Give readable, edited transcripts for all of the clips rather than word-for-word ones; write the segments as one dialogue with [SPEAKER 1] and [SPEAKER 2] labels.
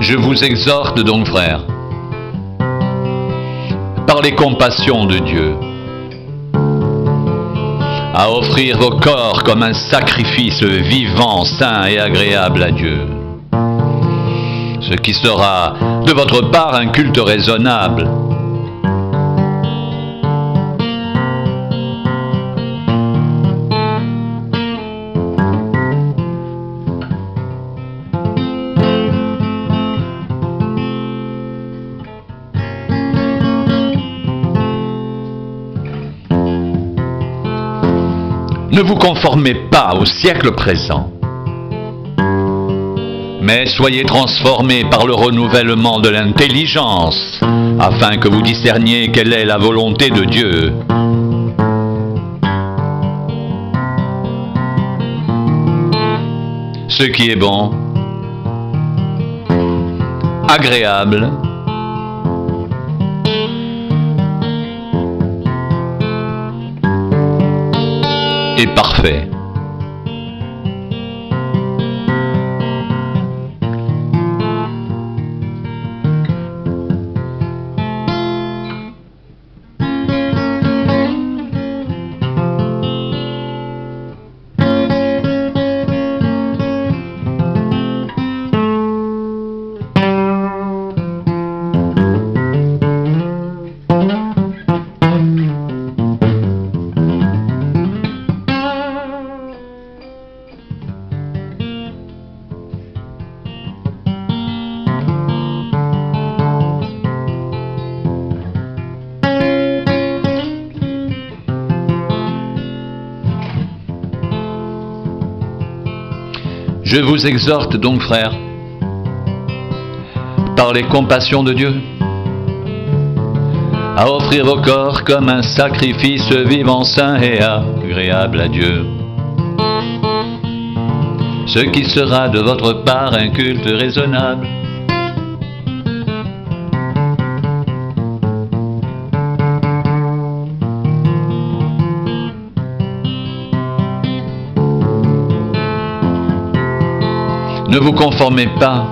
[SPEAKER 1] Je vous exhorte donc, frères, par les compassions de Dieu, à offrir vos corps comme un sacrifice vivant, saint et agréable à Dieu, ce qui sera de votre part un culte raisonnable. Ne vous conformez pas au siècle présent, mais soyez transformés par le renouvellement de l'intelligence, afin que vous discerniez quelle est la volonté de Dieu. Ce qui est bon, agréable, et parfait. Je vous exhorte donc, frères, par les compassions de Dieu, à offrir vos corps comme un sacrifice vivant, saint et agréable à Dieu, ce qui sera de votre part un culte raisonnable. Ne vous conformez pas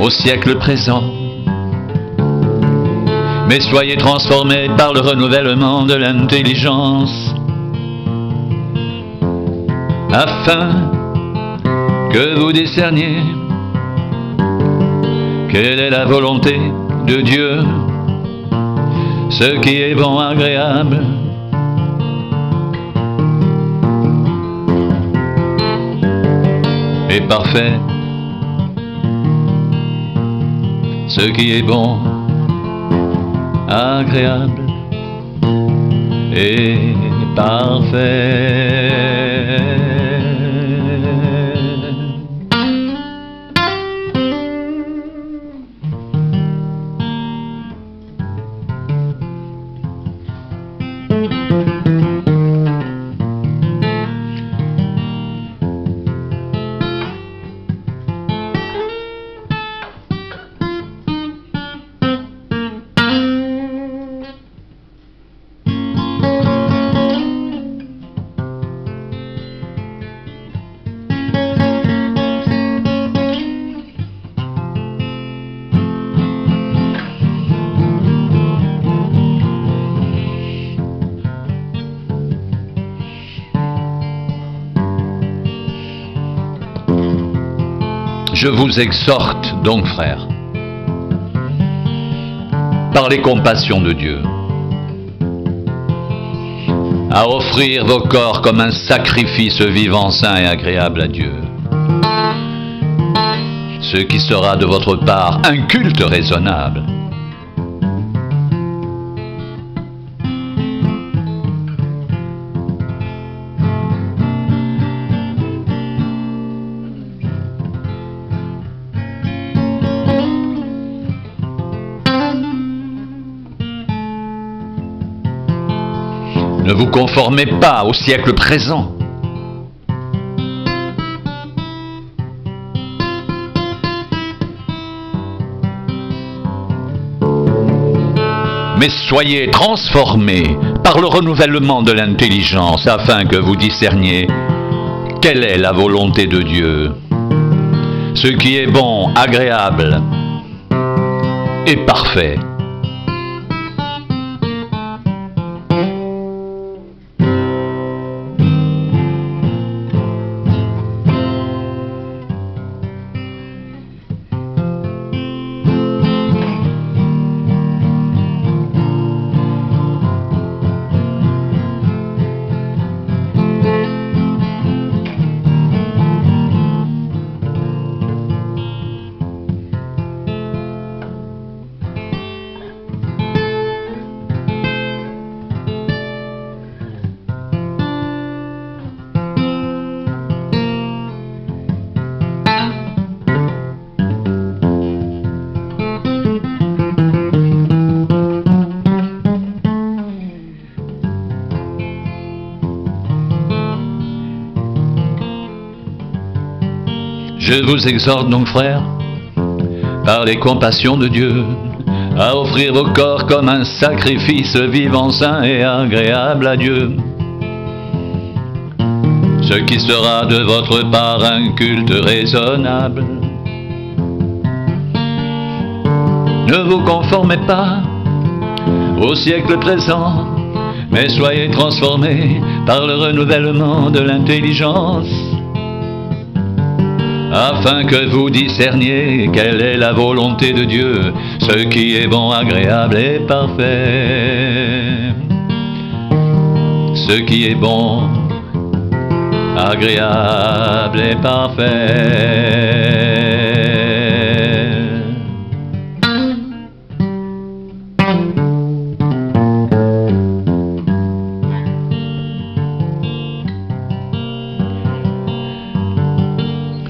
[SPEAKER 1] au siècle présent, mais soyez transformés par le renouvellement de l'intelligence, afin que vous discerniez quelle est la volonté de Dieu, ce qui est bon, agréable et parfait, ce qui est bon, agréable et parfait. Je vous exhorte donc, frères, par les compassions de Dieu, à offrir vos corps comme un sacrifice vivant, saint et agréable à Dieu, ce qui sera de votre part un culte raisonnable. Ne vous conformez pas au siècle présent, mais soyez transformés par le renouvellement de l'intelligence, afin que vous discerniez quelle est la volonté de Dieu, ce qui est bon, agréable et parfait.
[SPEAKER 2] Je vous exhorte donc, frères, par les compassions de Dieu, à offrir vos corps comme un sacrifice vivant, saint et agréable à Dieu, ce qui sera de votre part un culte raisonnable. Ne vous conformez pas au siècle présent, mais soyez transformés par le renouvellement de l'intelligence, afin que vous discerniez quelle est la volonté de Dieu, ce qui est bon, agréable et parfait. Ce qui est bon, agréable et parfait.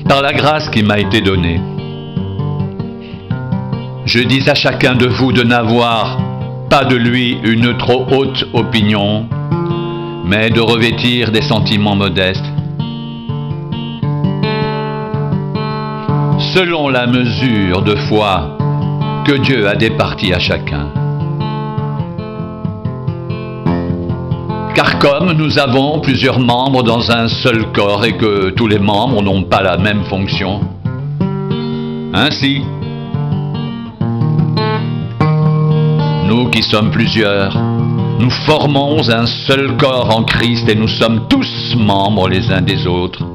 [SPEAKER 2] Par la grâce qui m'a été donnée, je dis à chacun de vous de n'avoir pas de lui une trop haute opinion, mais de revêtir des sentiments modestes, selon la mesure de foi que Dieu a départie à chacun. Car comme nous avons plusieurs membres dans un seul corps et que tous les membres n'ont pas la même fonction, ainsi, nous qui sommes plusieurs, nous formons un seul corps en Christ et nous sommes tous membres les uns des autres.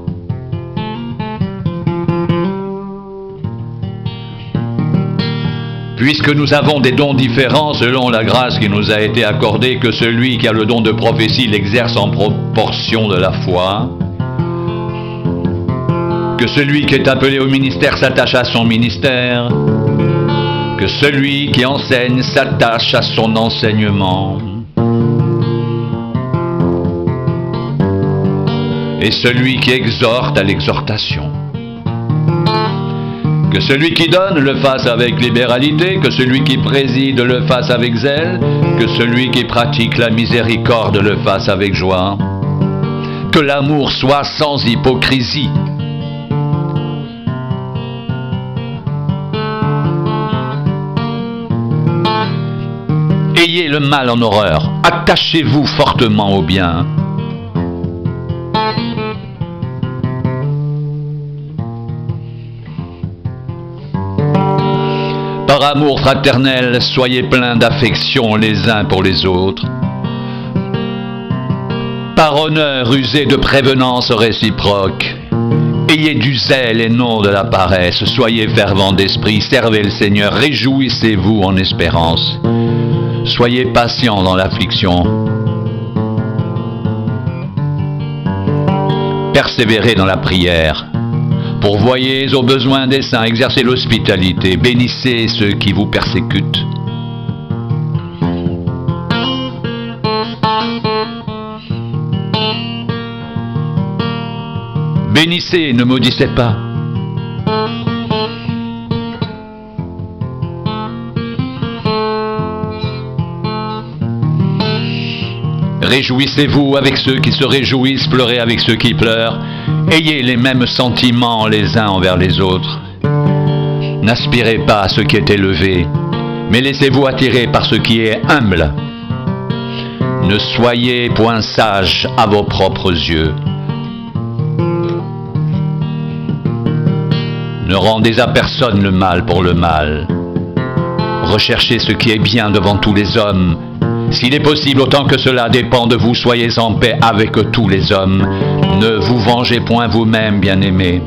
[SPEAKER 2] Puisque nous avons des dons différents selon la grâce qui nous a été accordée, que celui qui a le don de prophétie l'exerce en proportion de la foi, que celui qui est appelé au ministère s'attache à son ministère, que celui qui enseigne s'attache à son enseignement, et celui qui exhorte à l'exhortation. Que celui qui donne le fasse avec libéralité, que celui qui préside le fasse avec zèle, que celui qui pratique la miséricorde le fasse avec joie. Que l'amour soit sans hypocrisie. Ayez le mal en horreur, attachez-vous fortement au bien. Par amour fraternel, soyez pleins d'affection les uns pour les autres. Par honneur, usez de prévenance réciproque. Ayez du zèle et non de la paresse. Soyez fervents d'esprit, servez le Seigneur, réjouissez-vous en espérance. Soyez patients dans l'affliction. Persévérez dans la prière. Pourvoyez aux besoins des saints, exercez l'hospitalité, bénissez ceux qui vous persécutent. Bénissez, ne maudissez pas. Réjouissez-vous avec ceux qui se réjouissent, pleurez avec ceux qui pleurent. Ayez les mêmes sentiments les uns envers les autres. N'aspirez pas à ce qui est élevé, mais laissez-vous attirer par ce qui est humble. Ne soyez point sages à vos propres yeux. Ne rendez à personne le mal pour le mal. Recherchez ce qui est bien devant tous les hommes. S'il est possible, autant que cela dépend de vous, soyez en paix avec tous les hommes. Ne vous vengez point vous-même, bien-aimés.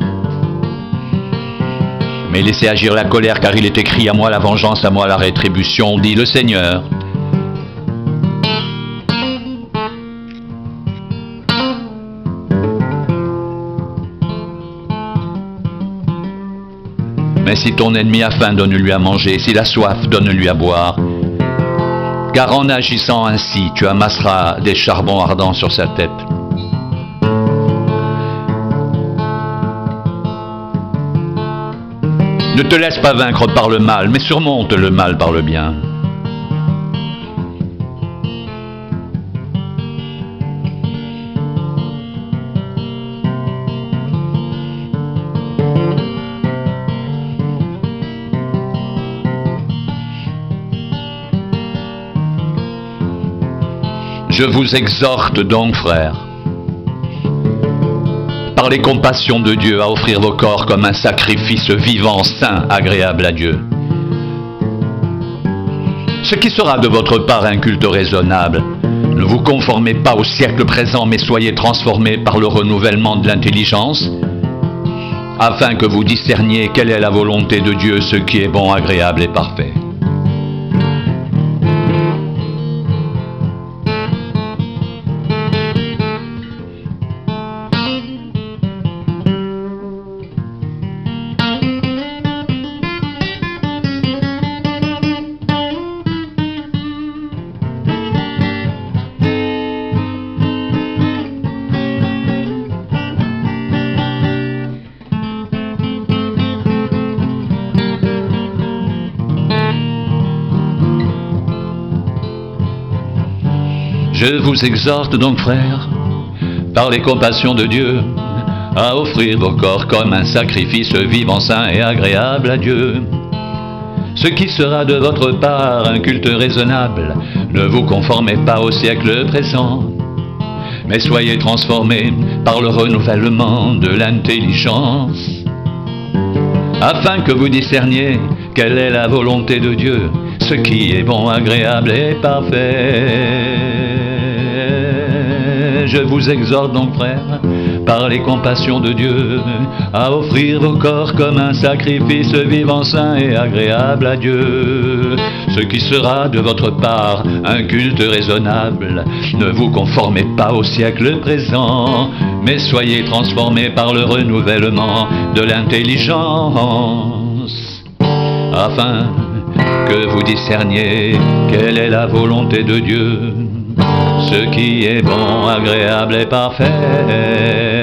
[SPEAKER 2] Mais laissez agir la colère, car il est écrit: à moi la vengeance, à moi la rétribution, dit le Seigneur. Mais si ton ennemi a faim, donne-lui à manger, s'il a soif, donne-lui à boire. Car en agissant ainsi, tu amasseras des charbons ardents sur sa tête. Ne te laisse pas vaincre par le mal, mais surmonte le mal par le bien. Je vous exhorte donc, frères, par les compassions de Dieu, à offrir vos corps comme un sacrifice vivant, saint, agréable à Dieu. Ce qui sera de votre part un culte raisonnable. Ne vous conformez pas au siècle présent, mais soyez transformés par le renouvellement de l'intelligence, afin que vous discerniez quelle est la volonté de Dieu, ce qui est bon, agréable et parfait. Je vous exhorte donc, frères, par les compassions de Dieu, à offrir vos corps comme un sacrifice vivant, saint et agréable à Dieu. Ce qui sera de votre part un culte raisonnable. Ne vous conformez pas au siècle présent, mais soyez transformés par le renouvellement de l'intelligence, afin que vous discerniez quelle est la volonté de Dieu, ce qui est bon, agréable et parfait. Je vous exhorte donc, frères, par les compassions de Dieu, à offrir vos corps comme un sacrifice vivant, saint et agréable à Dieu. Ce qui sera de votre part un culte raisonnable. Ne vous conformez pas au siècle présent, mais soyez transformés par le renouvellement de l'intelligence, afin que vous discerniez quelle est la volonté de Dieu, ce qui est bon, agréable et parfait.